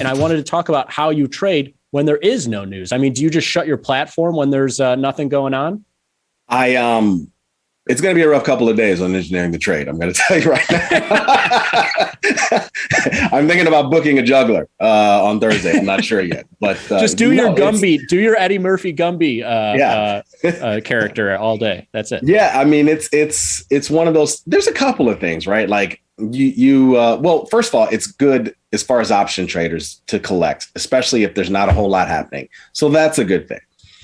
And I wanted to talk about how you trade when there is no news. I mean, do you just shut your platform when there's nothing going on? I It's going to be a rough couple of days on engineering the trade. I'm going to tell you right now. I'm thinking about booking a juggler on Thursday. I'm not sure yet, but just do your Gumby, do your Eddie Murphy Gumby character all day. That's it. Yeah, I mean, it's one of those. There's a couple of things, right? Like well, first of all, it's good as far as option traders to collect, especially if there's not a whole lot happening. So that's a good thing.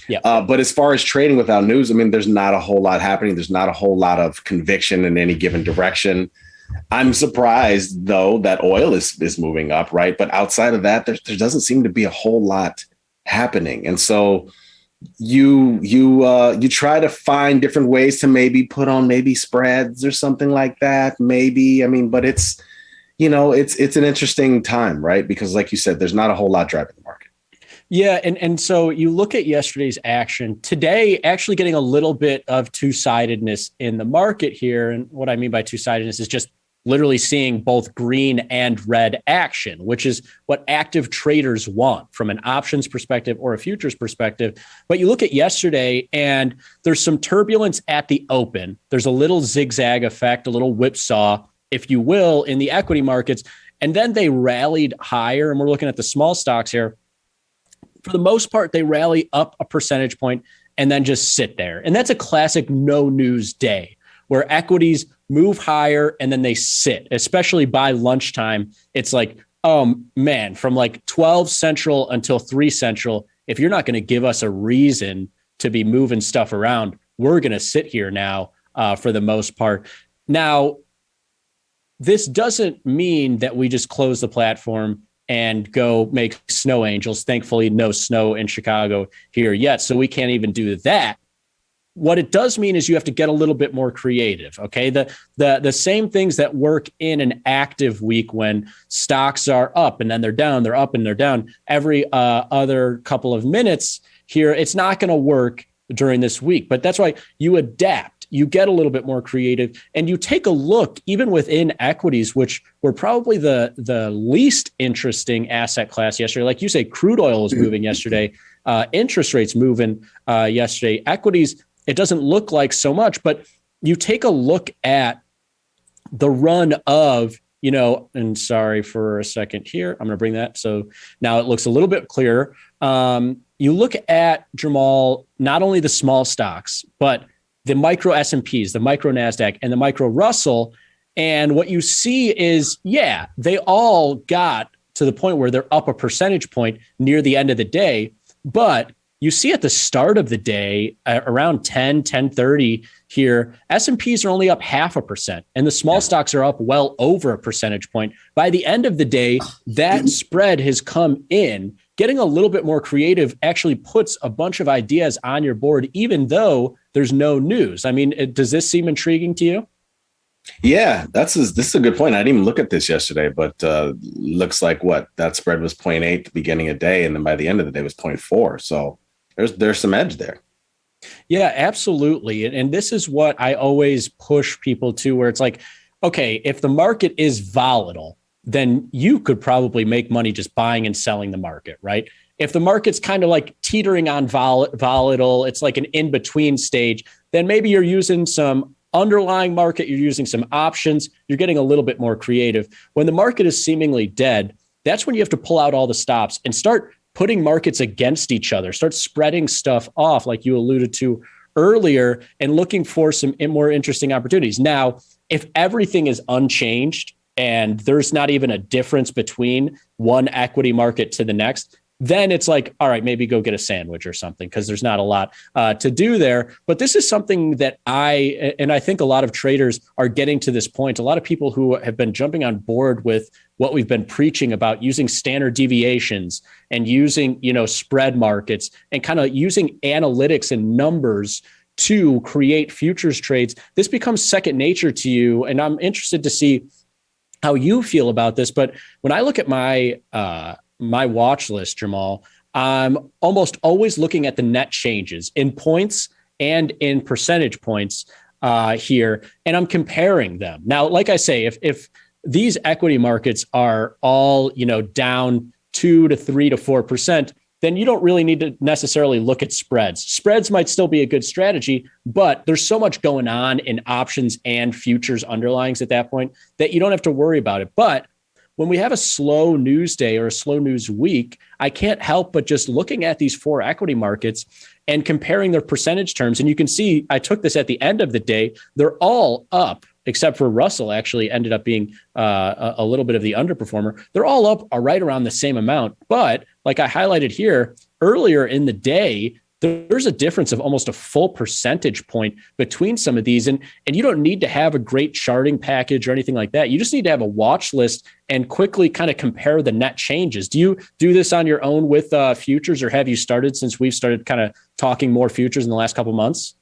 Yeah. But as far as trading without news, I mean, there's not a whole lot happening. There's not a whole lot of conviction in any given direction. I'm surprised, though, that oil is moving up, right? But outside of that, there doesn't seem to be a whole lot happening. And so you try to find different ways to maybe put on maybe spreads or something like that. Maybe, I mean, but it's an interesting time, right? Because like you said, there's not a whole lot driving the market. Yeah. And so you look at yesterday's action today, actually getting a little bit of two-sidedness in the market here. And what I mean by two-sidedness is just literally seeing both green and red action, which is what active traders want from an options perspective or a futures perspective. But you look at yesterday and there's some turbulence at the open. There's a little zigzag effect, a little whipsaw, if you will, in the equity markets. And then they rallied higher. And we're looking at the small stocks here. For the most part, they rally up a percentage point and then just sit there. And that's a classic no news day where equities move higher and then they sit, especially by lunchtime. It's like, oh man, from like 12 Central until 3 Central, if you're not going to give us a reason to be moving stuff around, we're going to sit here now for the most part. Now, this doesn't mean that we just close the platform and go make snow angels. Thankfully, no snow in Chicago here yet, so we can't even do that. What it does mean is you have to get a little bit more creative, okay? The same things that work in an active week when stocks are up and then they're down, they're up and they're down every other couple of minutes here, it's not going to work during this week. But that's why you adapt. You get a little bit more creative and you take a look even within equities, which were probably the least interesting asset class yesterday. Like you say, crude oil was moving yesterday, interest rates moving yesterday, equities, it doesn't look like so much, but you take a look at the run of, and sorry for a second here, I'm going to bring that. So now it looks a little bit clearer. You look at, Jermal, not only the small stocks, but the micro S&Ps, the micro NASDAQ, and the micro Russell. And what you see is, yeah, they all got to the point where they're up a percentage point near the end of the day. But you see at the start of the day, around 10:30 here, S&Ps are only up 0.5%, and the small stocks are up well over a percentage point. By the end of the day, that spread has come in. Getting a little bit more creative actually puts a bunch of ideas on your board, even though there's no news. I mean, does this seem intriguing to you? Yeah, this is a good point. I didn't even look at this yesterday, but looks like that spread was 0.8 at the beginning of the day, and then by the end of the day it was 0.4. So there's some edge there. Yeah, absolutely. And this is what I always push people to, where it's like, okay, if the market is volatile, then you could probably make money just buying and selling the market, right? If the market's kind of like teetering on volatile, it's like an in-between stage, then maybe you're using some underlying market, you're using some options, you're getting a little bit more creative. When the market is seemingly dead, that's when you have to pull out all the stops and start putting markets against each other, start spreading stuff off like you alluded to earlier and looking for some more interesting opportunities. Now, if everything is unchanged, and there's not even a difference between one equity market to the next, then it's like, all right, maybe go get a sandwich or something, because there's not a lot to do there. But this is something that I think a lot of traders are getting to this point. A lot of people who have been jumping on board with what we've been preaching about using standard deviations and using, spread markets and kind of using analytics and numbers to create futures trades. This becomes second nature to you. And I'm interested to see how you feel about this. But when I look at my watch list, Jermal, I'm almost always looking at the net changes in points and in percentage points here, and I'm comparing them. Now, like I say, if these equity markets are all down 2 to 3 to 4%, then you don't really need to necessarily look at spreads. Spreads might still be a good strategy, but there's so much going on in options and futures underlyings at that point that you don't have to worry about it. But when we have a slow news day or a slow news week, I can't help but just looking at these four equity markets and comparing their percentage terms. And you can see, I took this at the end of the day, they're all up, except for Russell actually ended up being a little bit of the underperformer. They're all up right around the same amount. But like I highlighted here, earlier in the day, there's a difference of almost a full percentage point between some of these. And you don't need to have a great charting package or anything like that. You just need to have a watch list and quickly kind of compare the net changes. Do you do this on your own with futures, or have you started since we've started kind of talking more futures in the last couple of months?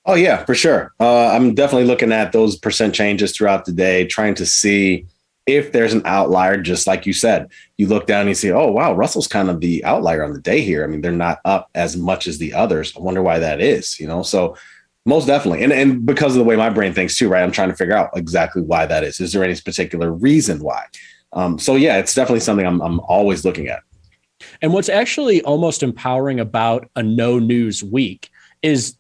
Oh, yeah, for sure. I'm definitely looking at those percent changes throughout the day, trying to see if there's an outlier, just like you said. You look down and you see, oh, wow, Russell's kind of the outlier on the day here. I mean, they're not up as much as the others. I wonder why that is, So most definitely. And because of the way my brain thinks too, right? I'm trying to figure out exactly why that is. Is there any particular reason why? So, yeah, it's definitely something I'm always looking at. And what's actually almost empowering about a no news week is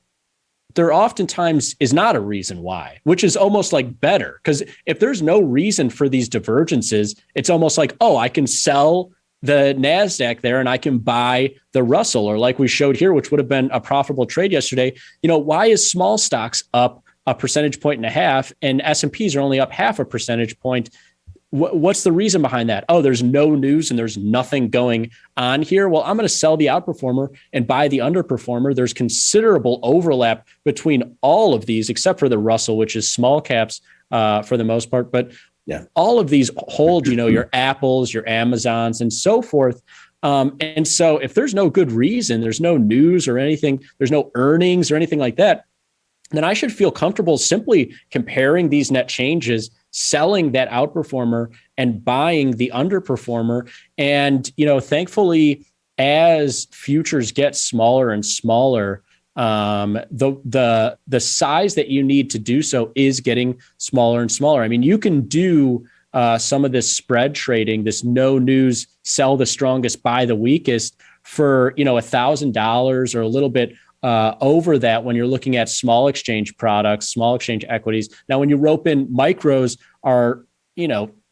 there oftentimes is not a reason why, which is almost like better. Because if there's no reason for these divergences, it's almost like, oh, I can sell the NASDAQ there and I can buy the Russell, or like we showed here, which would have been a profitable trade yesterday. Why is small stocks up 1.5 percentage points and S&Ps are only up 0.5 percentage point? What's the reason behind that? Oh, there's no news and there's nothing going on here. Well, I'm going to sell the outperformer and buy the underperformer. There's considerable overlap between all of these, except for the Russell, which is small caps for the most part. But yeah, all of these hold, your Apples, your Amazons, and so forth. And so if there's no good reason, there's no news or anything, there's no earnings or anything like that, then I should feel comfortable simply comparing these net changes, selling that outperformer and buying the underperformer. And, thankfully, as futures get smaller and smaller, the size that you need to do so is getting smaller and smaller. I mean, you can do some of this spread trading, this no news, sell the strongest, buy the weakest for, $1,000 or a little bit over that when you're looking at small exchange products, small exchange equities. Now, when you rope in micros are,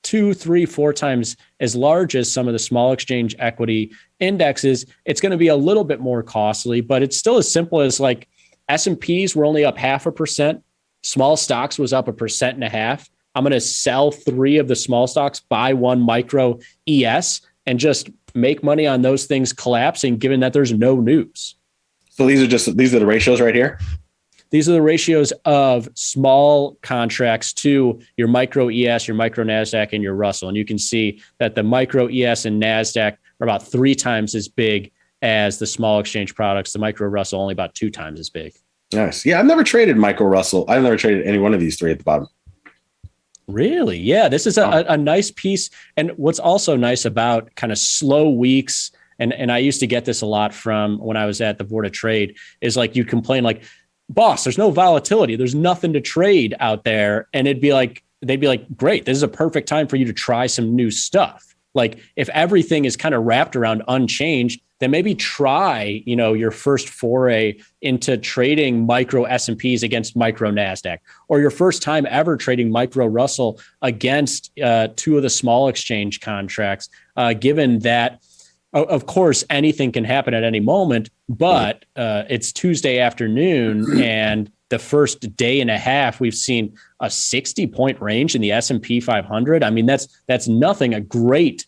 2, 3, 4 times as large as some of the small exchange equity indexes, it's going to be a little bit more costly, but it's still as simple as like S&Ps were only up 0.5%. Small stocks was up 1.5%. I'm going to sell 3 of the small stocks, buy 1 micro ES, and just make money on those things collapsing, given that there's no news. So these are the ratios right here. These are the ratios of small contracts to your micro ES, your micro NASDAQ, and your Russell. And you can see that the micro ES and NASDAQ are about 3 times as big as the small exchange products. The micro Russell only about 2 times as big. Nice. Yeah, I've never traded micro Russell. I've never traded any one of these 3 at the bottom. Really? Yeah, this is a nice piece. And what's also nice about kind of slow weeks, and I used to get this a lot from when I was at the Board of Trade, is like you'd complain like, boss, there's no volatility. There's nothing to trade out there. And they'd be like, great, this is a perfect time for you to try some new stuff. Like if everything is kind of wrapped around unchanged, then maybe try, your first foray into trading micro S&Ps against micro NASDAQ, or your first time ever trading micro Russell against 2 of the small exchange contracts, given that, of course, anything can happen at any moment, but it's Tuesday afternoon, and the first day and a half, we've seen a 60-point range in the S&P 500. I mean, that's nothing, a great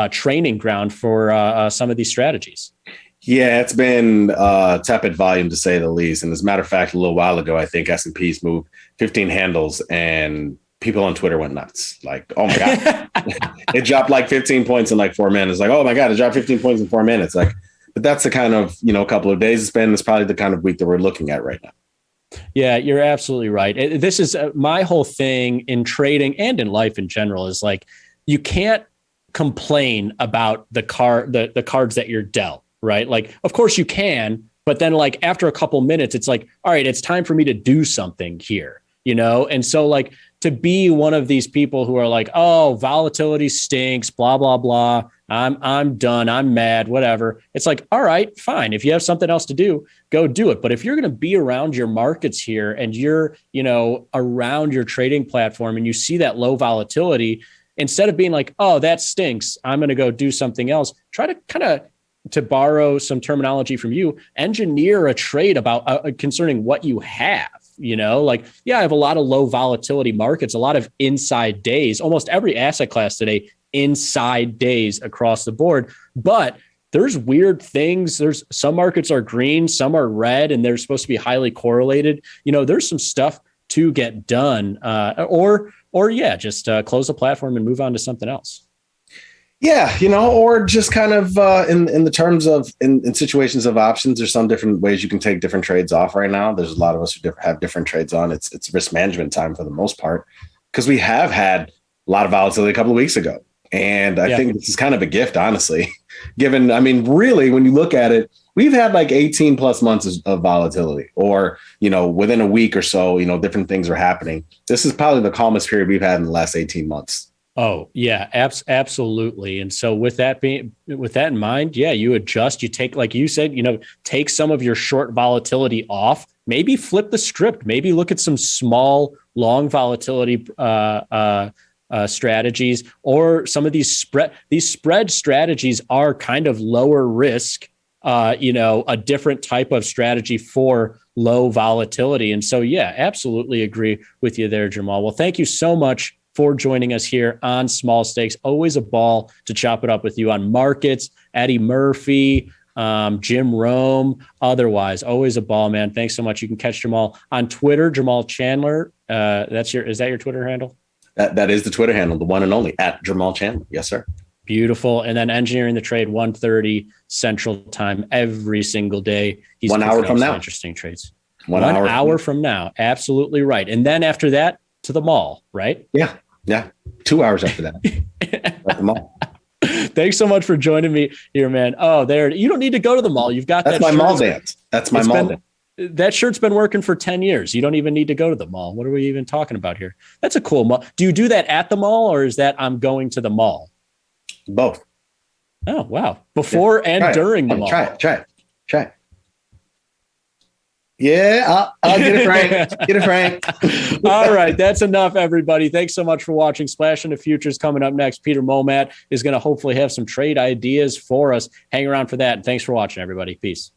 training ground for some of these strategies. Yeah, it's been tepid volume to say the least. And as a matter of fact, a little while ago, I think S&Ps moved 15 handles and people on Twitter went nuts. Like, oh my God, it dropped like 15 points in like 4 minutes. Like, oh my God, it dropped 15 points in 4 minutes. Like, but that's the kind of, couple of days it's been. It's probably the kind of week that we're looking at right now. Yeah, you're absolutely right. This is my whole thing in trading and in life in general is like, you can't complain about the cards that you're dealt, right? Like, of course you can, but then like after a couple minutes, it's like, all right, it's time for me to do something here, And so like, to be one of these people who are like, oh, volatility stinks, blah, blah, blah. I'm done. I'm mad, whatever. It's like, all right, fine. If you have something else to do, go do it. But if you're going to be around your markets here and you're, around your trading platform and you see that low volatility, instead of being like, oh, that stinks, I'm going to go do something else, try to kind of, to borrow some terminology from you, engineer a trade about concerning what you have. I have a lot of low volatility markets, a lot of inside days, almost every asset class today, inside days across the board. But there's weird things. There's some markets are green, some are red, and they're supposed to be highly correlated. There's some stuff to get done, or just close the platform and move on to something else. Yeah, or just kind of in the terms of in situations of options, there's some different ways you can take different trades off right now. There's a lot of us who have different trades on. It's risk management time for the most part, because we have had a lot of volatility a couple of weeks ago. And I think this is kind of a gift, honestly, given, really, when you look at it, we've had like 18 plus months of volatility, or, within a week or so, different things are happening. This is probably the calmest period we've had in the last 18 months. Oh, yeah, absolutely. And so with that in mind, you adjust, you take, like you said, take some of your short volatility off, maybe flip the script, maybe look at some small, long volatility strategies, or some of these spread strategies are kind of lower risk, a different type of strategy for low volatility. And so, absolutely agree with you there, Jermal. Well, thank you so much for joining us here on Small Stakes. Always a ball to chop it up with you on markets, Eddie Murphy, Jim Rome, otherwise. Always a ball, man. Thanks so much. You can catch Jermal on Twitter, Jermal Chandler. Is that your Twitter handle? That is the Twitter handle, the one and only @Jermal Chandler. Yes, sir. Beautiful. And then Engineering the Trade, 1:30 Central Time every single day. He's 1 hour from now. Interesting trades. 1 hour from now. Absolutely right. And then after that, to the mall, right? Yeah. 2 hours after that. At the mall. Thanks so much for joining me here, man. Oh, there. You don't need to go to the mall. You've got That's that. My mall dance. That's my mall dance. That shirt's been working for 10 years. You don't even need to go to the mall. What are we even talking about here? That's a cool mall. Do you do that at the mall, or is that I'm going to the mall? Both. Oh, wow. Before and during the mall. Try it. Yeah, I'll get it, Frank. Get it, Frank. All right. That's enough, everybody. Thanks so much for watching. Splash into Futures coming up next. Peter Momat is going to hopefully have some trade ideas for us. Hang around for that. And thanks for watching, everybody. Peace.